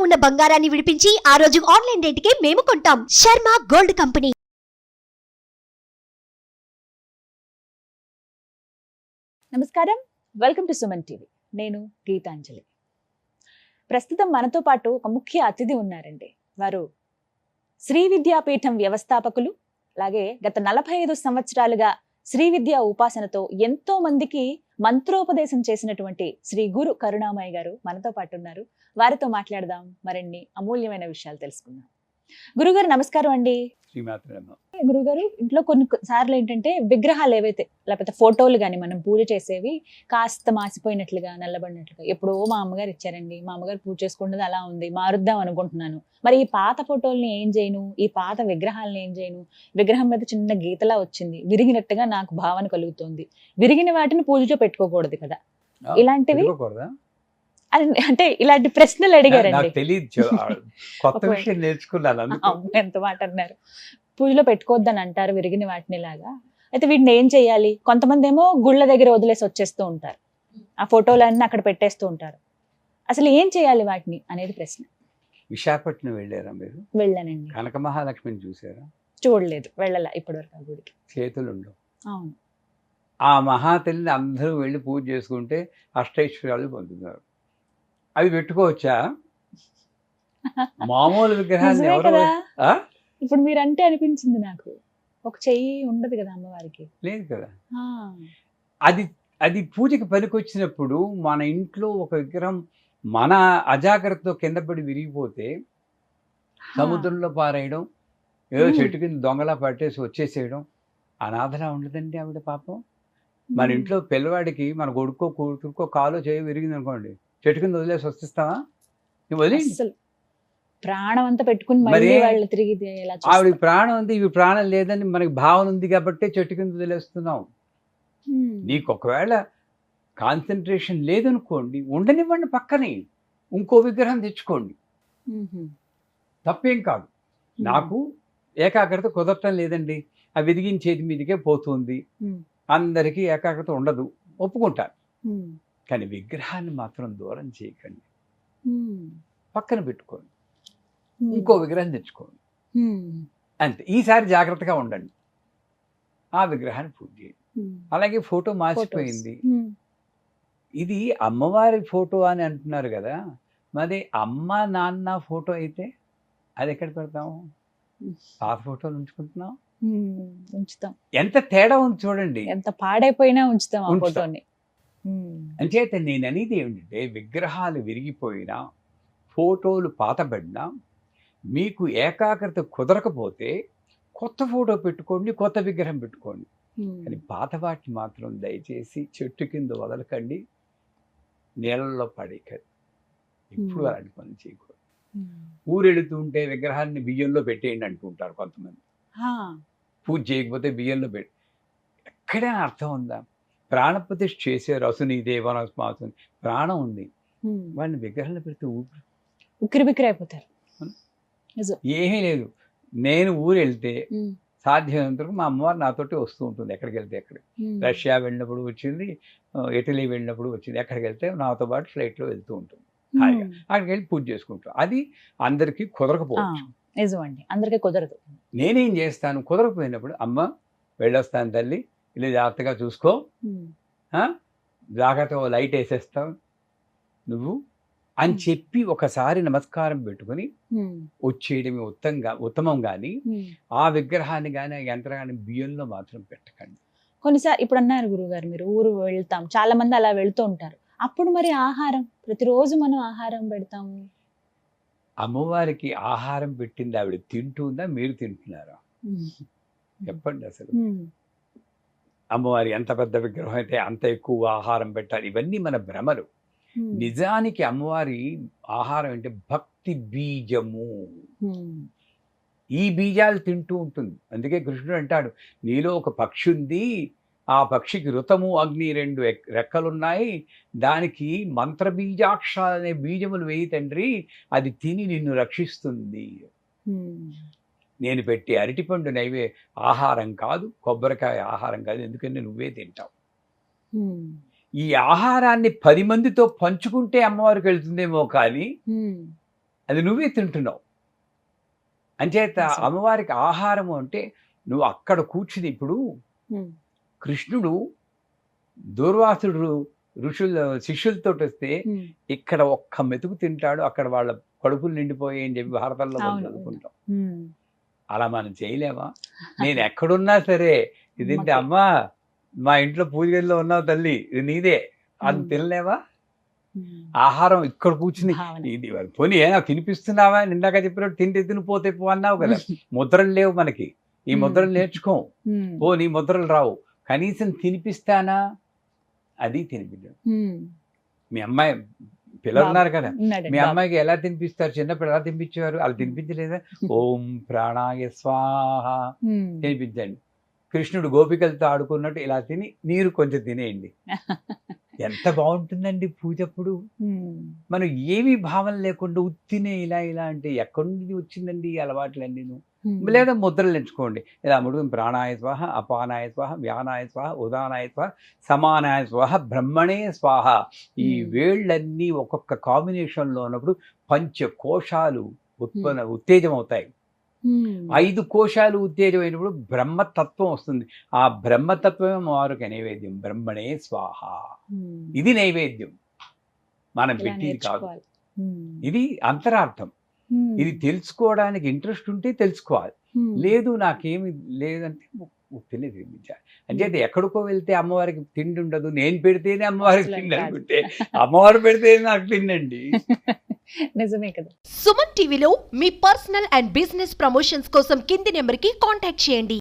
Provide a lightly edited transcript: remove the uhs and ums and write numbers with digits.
ఉన్న బంగారాన్ని విడిపించి ఆ రోజు ఆన్లైన్ రేటుకే మేము కొంటాం. Sharma gold company. నమస్కారం, వెల్కమ్ టు సుమన్ టీవీ. నేను గీతాంజలి. ప్రస్తుతం మనతో పాటు ఒక ముఖ్య అతిథి ఉన్నారండి. వారు శ్రీ విద్యాపీఠం వ్యవస్థాపకులు, అలాగే గత 45 సంవత్సరాలుగా శ్రీ విద్యా ఉపాసనతో ఎంతో మందికి మంత్రోపదేశం చేసినటువంటి శ్రీ గురు కరుణామయ్య గారు మనతో పాటు ఉన్నారు. వారితో మాట్లాడదాం, మరిన్ని అమూల్యమైన విషయాలు తెలుసుకుందాం. గురుగారు నమస్కారం అండి. గురుగారు, ఇంట్లో కొన్ని సార్లు ఏంటంటే విగ్రహాలు ఏవైతే లేకపోతే ఫోటోలు కానీ మనం పూజ చేసేవి కాస్త మాసిపోయినట్లుగా నల్లబడినట్లుగా ఎప్పుడో మా అమ్మగారు ఇచ్చారండి, మా అమ్మగారు పూజ చేసుకున్నది అలా ఉంది, మారుద్దాం అనుకుంటున్నాను. మరి ఈ పాత ఫోటోల్ని ఏం చేయను, ఈ పాత విగ్రహాలను ఏం చేయను? విగ్రహం మీద చిన్న గీతలా వచ్చింది, విరిగినట్టుగా నాకు భావన కలుగుతుంది. విరిగిన వాటిని పూజలో పెట్టుకోకూడదు కదా, ఇలాంటివి అంటే ఇలాంటి ప్రశ్నలు అడిగారండి. ఎంత మాట అన్నారు. పూజలో పెట్టుకోవద్దని అంటారు విరిగిన వాటిని లాగా. అయితే వీటిని ఏం చేయాలి? కొంతమంది ఏమో గుళ్ళ దగ్గర వదిలేసి వచ్చేస్తూ ఉంటారు, ఆ ఫోటోలన్నీ అక్కడ పెట్టేస్తూ ఉంటారు. అసలు ఏం చేయాలి వాటిని అనేది ప్రశ్న. విశాఖపట్నం వెళ్ళారా మీరు? వెళ్ళానండి. కనక మహాలక్ష్మిని చూసారా? చూడలేదు, వెళ్ళాల ఇప్పటివరకు ఆ గుడికి. చేతులు ఉండవు. అవును. ఆ మహాతల్లిని అందరూ వెళ్ళి పూజ చేసుకుంటే అష్టైశ్వర్యాలు పొందుతున్నారు. అవి పెట్టుకోవచ్చా? మామూలు విగ్రహాన్ని ఎవరు? ఇప్పుడు మీరు అంటే అనిపించింది నాకు, ఒక చెయ్యి ఉండదు కదా అమ్మవారికి. లేదు కదా. అది అది పూజకి పనికొచ్చినప్పుడు మన ఇంట్లో ఒక విగ్రహం మన అజాగ్రత్తతో కింద పడి విరిగిపోతే సముద్రంలో పారేయడం, ఏదో చెట్టు కింద దొంగలా పట్టేసి వచ్చేసేయడం అనాథలా ఉండదండి ఆవిడ పాపం. మన ఇంట్లో పిల్లవాడికి మన కొడుకో కూతురుకో కాలో చేయ విరిగింది అనుకోండి, చెట్టు కింద వదిలేసి వస్తావా? అసలు ప్రాణం అంతా పెట్టుకుని తిరిగి ఆవిడ ప్రాణం ఉంది, ఇవి ప్రాణం లేదని మనకి భావన ఉంది కాబట్టి చెట్టు కింద వదిలేస్తున్నాం. నీకు ఒకవేళ కాన్సన్ట్రేషన్ లేదనుకోండి, ఉండనివ్వండి, పక్కనే ఇంకో విగ్రహం తెచ్చుకోండి, తప్పేం కాదు. నాకు ఏకాగ్రత కుదరటం లేదండి, ఆ విరిగిన చేతి మీదకే పోతుంది, అందరికీ ఏకాగ్రత ఉండదు, ఒప్పుకుంటాను. కానీ విగ్రహాన్ని మాత్రం దూరం చేయకండి, పక్కన పెట్టుకోండి, ఇంకో విగ్రహం తెచ్చుకోండి, అంతే. ఈసారి జాగ్రత్తగా ఉండండి, ఆ విగ్రహాన్ని పూజ చేయండి. అలాగే ఫోటో మాసిపోయింది, ఇది అమ్మవారి ఫోటో అని అంటున్నారు కదా, మరి అమ్మ నాన్న ఫోటో అయితే అది ఎక్కడ పెడతాము? పాత ఫోటోలు ఉంచుకుంటున్నాం, ఉంచుతాం. ఎంత తేడా ఉంది చూడండి, ఎంత పాడైపోయినా ఉంచుతాం ఆ ఫోటోని. అంచేత నేను అనేది ఏమిటంటే, విగ్రహాలు విరిగిపోయినా ఫోటోలు పాతబడినా మీకు ఏకాగ్రత కుదరకపోతే కొత్త ఫోటో పెట్టుకోండి, కొత్త విగ్రహం పెట్టుకోండి. కానీ పాత వాటిని మాత్రం దయచేసి చెట్టు కింద వదలకండి, నీళ్ళల్లో పడేయకండి, ఎప్పుడు అలాంటి పని చేయకూడదు. ఊరెడుతూ ఉంటే విగ్రహాన్ని బియ్యంలో పెట్టేయండి అంటుంటారు కొంతమంది. పూజ చేయకపోతే బియ్యంలో పెట్టి, ఎక్కడైనా అర్థం ఉందా? ప్రాణప్రతిష్ఠ చేశారు, అసుని దేవనస్మాసుని, ప్రాణం ఉంది, వాళ్ళని విగ్రహాలు పెడితే ఉక్కిరి బిక్కిరి అయిపోతారు. ఏమీ లేదు. నేను ఊరు వెళ్తే సాధ్యమైనంత వరకు మా అమ్మవారు నాతోటి వస్తూ ఉంటుంది, ఎక్కడికి వెళ్తే ఎక్కడికి. రష్యా వెళ్ళినప్పుడు వచ్చింది, ఇటలీ వెళ్ళినప్పుడు వచ్చింది, ఎక్కడికి వెళ్తే నాతో పాటు ఫ్లైట్లో వెళ్తూ ఉంటుంది, హాయిగా అక్కడికి వెళ్ళి పూజ చేసుకుంటాం. అది అందరికీ కుదరకపోవచ్చు, నిజమండి, అందరికీ కుదరదు. నేనేం చేస్తాను, కుదరకపోయినప్పుడు అమ్మ వెళ్ళొస్తాను తల్లి, ఇలా జాగ్రత్తగా చూసుకో, జాగ్రత్తగా లైట్ వేసేస్తావు నువ్వు అని చెప్పి ఒకసారి నమస్కారం పెట్టుకుని వచ్చేయడమే ఉత్తమం. కానీ ఆ విగ్రహాన్ని కానీ ఆ యంత్రాన్ని బియ్యంలో మాత్రం పెట్టకండి. కొన్నిసార్లు ఇప్పుడు అన్నారు గురువుగారు, మీరు ఊరు వెళ్తాం, చాలా మంది అలా వెళ్తూ ఉంటారు, అప్పుడు మరి ఆహారం ప్రతిరోజు మనం ఆహారం పెడతాము. అమ్మవారికి ఆహారం పెట్టింది ఆవిడ తింటుందా, మీరు తింటున్నారా? చెప్పండి. అసలు అమ్మవారి ఎంత పెద్ద విగ్రహం అయితే అంత ఎక్కువ ఆహారం పెట్టాలి, ఇవన్నీ మన భ్రమలు. నిజానికి అమ్మవారి ఆహారం అంటే భక్తి బీజము, ఈ బీజాలు తింటూ ఉంటుంది. అందుకే కృష్ణుడు అంటాడు, నీలో ఒక పక్షి ఉంది, ఆ పక్షికి ఋతము అగ్ని 2 రెక్కలున్నాయి, దానికి మంత్రబీజాక్షరాలు అనే బీజములు వేయి తండ్రి, అది తిని నిన్ను రక్షిస్తుంది. నేను పెట్టి అరటిపండు ఆహారం కాదు, కొబ్బరికాయ ఆహారం కాదు, ఎందుకంటే నువ్వే తింటావు. ఈ ఆహారాన్ని 10 మందితో పంచుకుంటే అమ్మవారికి వెళ్తుందేమో కానీ అది నువ్వే తింటున్నావు. అంచేత నిజం. అమ్మవారికి ఆహారము అంటే నువ్వు అక్కడ కూర్చుని ఇప్పుడు ఉమ్, కృష్ణుడు దూర్వాసుడు శిష్యులతో వస్తే ఉమ్, ఇక్కడ ఒక్క మెతుకు తింటాడు, అక్కడ వాళ్ళ కడుపులు నిండిపోయి అని చెప్పి భారతంలో మనం అవును. చదువుకుంటాం. ఉమ్, అలా మనం చేయలేమా? నేను ఎక్కడున్నా సరే ఇదేంటి అమ్మకి. అమ్మా మా ఇంట్లో పూజ గదిలో ఉన్నావు తల్లి, ఇది నీదే అది ఉమ్. తినలేవా? ఉమ్, ఆహారం ఇక్కడ కూర్చుని భావన. ఇది పోనీ ఏనా తినిపిస్తున్నావా? నిందాక చెప్పినట్టు తింటే తినిపోతే పో అన్నావు కదా. ముద్రలు లేవు మనకి, ఈ ముద్రలు నేర్చుకోం. ఉమ్, పోనీ ముద్రలు రావు, కనీసం తినిపిస్తానా? అది తినిపించడం. ఉమ్, మీ అమ్మాయి పిల్లలు ఉన్నారు కదా, ఉన్నాడండి మీ బాబు. అమ్మాయికి ఎలా తినిపిస్తారు? చిన్నప్పుడు ఎలా తినిపించేవారు? వాళ్ళు తినిపించలేదా? ఓం ప్రాణాయ స్వాహ ఉమ్, తినిపించండి. కృష్ణుడు గోపికలతో ఆడుకున్నట్టు ఇలా తిని నీరు కొంచెం తినేయండి. ఎంత బాగుంటుందండి పూజ అప్పుడు. ఉమ్, మనం ఏమీ భావన లేకుండా ఉత్తినే ఇలా ఇలా అంటే ఎక్కడి నుండి వచ్చిందండి ఈ అలవాట్లన్నీ? ఉమ్, లేదా ముద్రలు ఎంచుకోండి. ఇలా ముడుగు ప్రాణాయ స్వాహ, అపానాయ స్వాహ, వ్యానాయ స్వాహ, ఉదానాయ స్వాహ, సమానాయ స్వాహ, బ్రహ్మణే స్వాహ. ఈ వేళ్ళన్నీ ఒక్కొక్క కాంబినేషన్లో ఉన్నప్పుడు పంచకోశాలు ఉత్తేజం అవుతాయి. ఉమ్, 5 కోశాలు ఉత్తేజం అయినప్పుడు బ్రహ్మతత్వం వస్తుంది. ఆ బ్రహ్మతత్వమే అమ్మవారికి నైవేద్యం. బ్రహ్మణే స్వాహ. ఉమ్, ఇది నైవేద్యం, మనం ఇలా పెట్టింది కాదు. నేర్చుకోవాలి. ఉమ్, ఇది అంతరార్థం. ఉమ్, ఇది తెలుసుకోవడానికి ఇంట్రెస్ట్ ఉంటే తెలుసుకోవాలి, ఉమ్, లేదు నాకేమి లేదంటే తినే తినిపించాలి. అంచేత ఎక్కడికో వెళ్తే అమ్మవారికి తిండి ఉండదు, నేను పెడితేనే అమ్మవారికి అసలు తిండి కాదు. అనుకుంటే అమ్మవారు పెడితేనే నాకు తిండండి. నిజమే కదా. సుమన్ టీవీలో మీ పర్సనల్ అండ్ బిజినెస్ ప్రమోషన్స్ కోసం కింది నెంబర్కి కాంటాక్ట్ చేయండి.